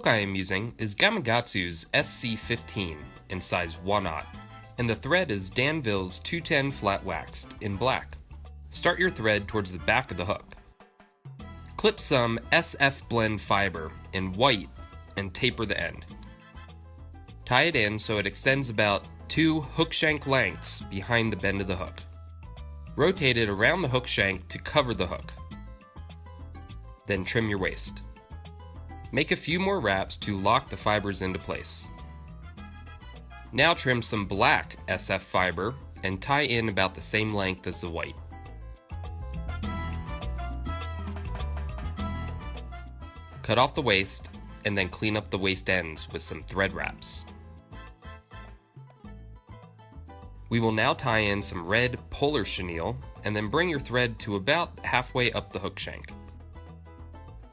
hook I am using is Gamakatsu's SC15 in size 1/0, and the thread is Danville's 210 flat waxed in black. Start your thread towards the back of the hook. Clip some SF blend fiber in white and taper the end. Tie it in so it extends about 2 hook shank lengths behind the bend of the hook. Rotate it around the hook shank to cover the hook. Then trim your waist. Make a few more wraps to lock the fibers into place. Now trim some black SF fiber and tie in about the same length as the white. Cut off the waist and then clean up the waist ends with some thread wraps. We will now tie in some red polar chenille and then bring your thread to about halfway up the hook shank.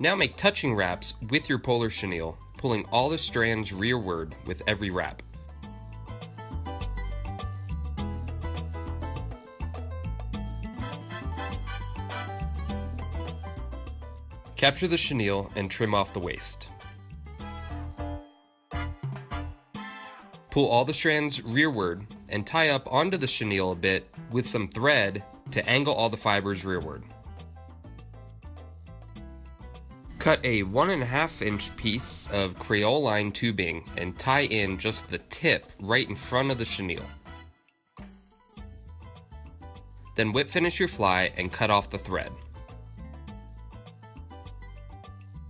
Now make touching wraps with your polar chenille, pulling all the strands rearward with every wrap. Capture the chenille and trim off the waist. Pull all the strands rearward and tie up onto the chenille a bit with some thread to angle all the fibers rearward. Cut a 1.5 inch piece of creoline tubing and tie in just the tip right in front of the chenille. Then whip finish your fly and cut off the thread.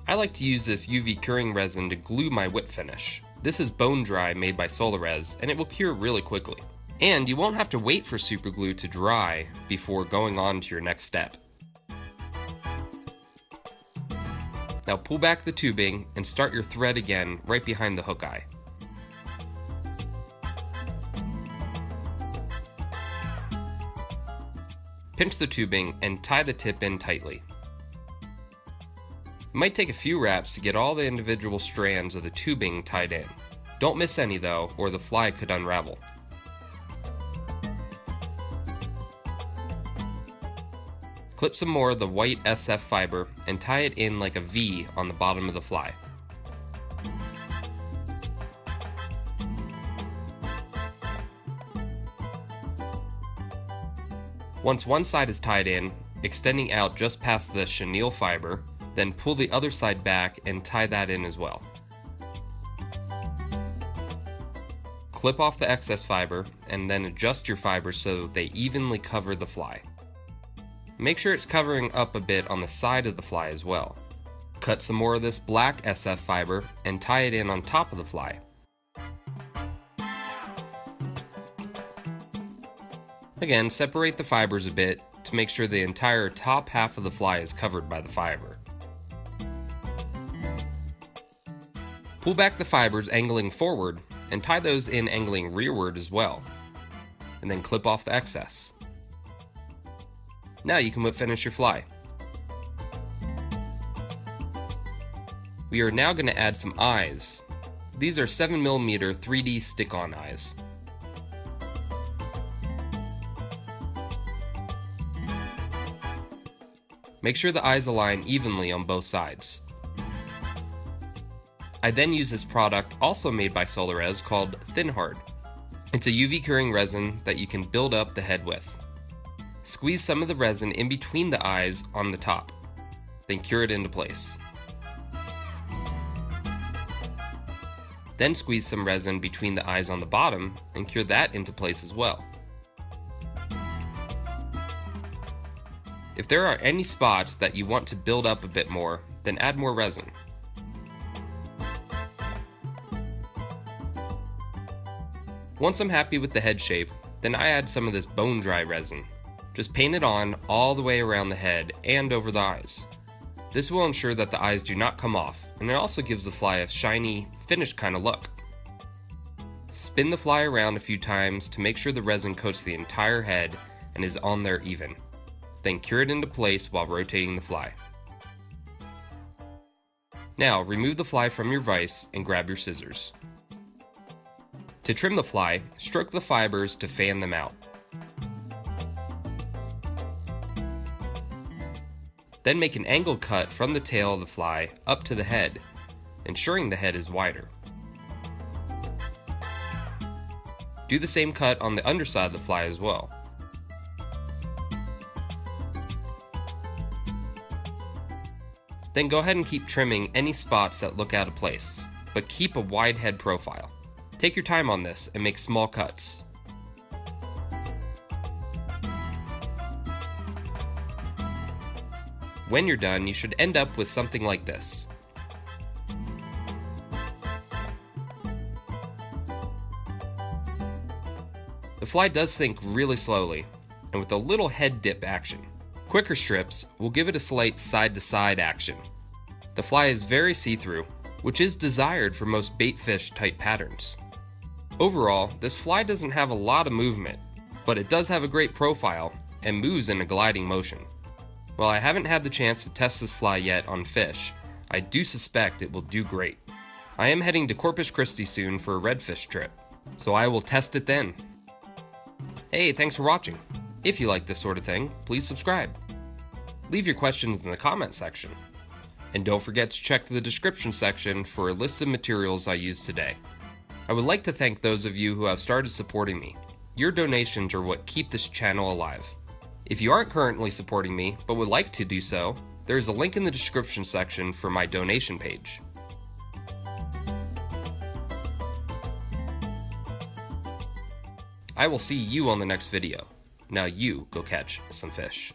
I like to use this UV curing resin to glue my whip finish. This is bone dry made by Solarez and it will cure really quickly. And you won't have to wait for super glue to dry before going on to your next step. Now pull back the tubing and start your thread again right behind the hook eye. Pinch the tubing and tie the tip in tightly. It might take a few wraps to get all the individual strands of the tubing tied in. Don't miss any though, or the fly could unravel. Clip some more of the white SF fiber and tie it in like a V on the bottom of the fly. Once one side is tied in, extending out just past the chenille fiber, then pull the other side back and tie that in as well. Clip off the excess fiber and then adjust your fibers so they evenly cover the fly. Make sure it's covering up a bit on the side of the fly as well. Cut some more of this black SF fiber and tie it in on top of the fly. Again, separate the fibers a bit to make sure the entire top half of the fly is covered by the fiber. Pull back the fibers angling forward and tie those in angling rearward as well, and then clip off the excess. Now you can whip finish your fly. We are now going to add some eyes. These are 7mm 3D stick-on eyes. Make sure the eyes align evenly on both sides. I then use this product, also made by Solarez, called Thin Hard. It's a UV curing resin that you can build up the head with. Squeeze some of the resin in between the eyes on the top, then cure it into place. Then squeeze some resin between the eyes on the bottom and cure that into place as well. If there are any spots that you want to build up a bit more, then add more resin. Once I'm happy with the head shape, then I add some of this bone dry resin. Just paint it on all the way around the head and over the eyes. This will ensure that the eyes do not come off, and it also gives the fly a shiny, finished kind of look. Spin the fly around a few times to make sure the resin coats the entire head and is on there even. Then cure it into place while rotating the fly. Now remove the fly from your vise and grab your scissors. To trim the fly, stroke the fibers to fan them out. Then make an angle cut from the tail of the fly up to the head, ensuring the head is wider. Do the same cut on the underside of the fly as well. Then go ahead and keep trimming any spots that look out of place, but keep a wide head profile. Take your time on this and make small cuts. When you're done, you should end up with something like this. The fly does sink really slowly, and with a little head dip action. Quicker strips will give it a slight side-to-side action. The fly is very see-through, which is desired for most bait fish type patterns. Overall, this fly doesn't have a lot of movement, but it does have a great profile and moves in a gliding motion. While I haven't had the chance to test this fly yet on fish, I do suspect it will do great. I am heading to Corpus Christi soon for a redfish trip, so I will test it then. Hey, thanks for watching. If you like this sort of thing, please subscribe. Leave your questions in the comment section. And don't forget to check the description section for a list of materials I used today. I would like to thank those of you who have started supporting me. Your donations are what keep this channel alive. If you aren't currently supporting me, but would like to do so, there is a link in the description section for my donation page. I will see you on the next video. Now you go catch some fish.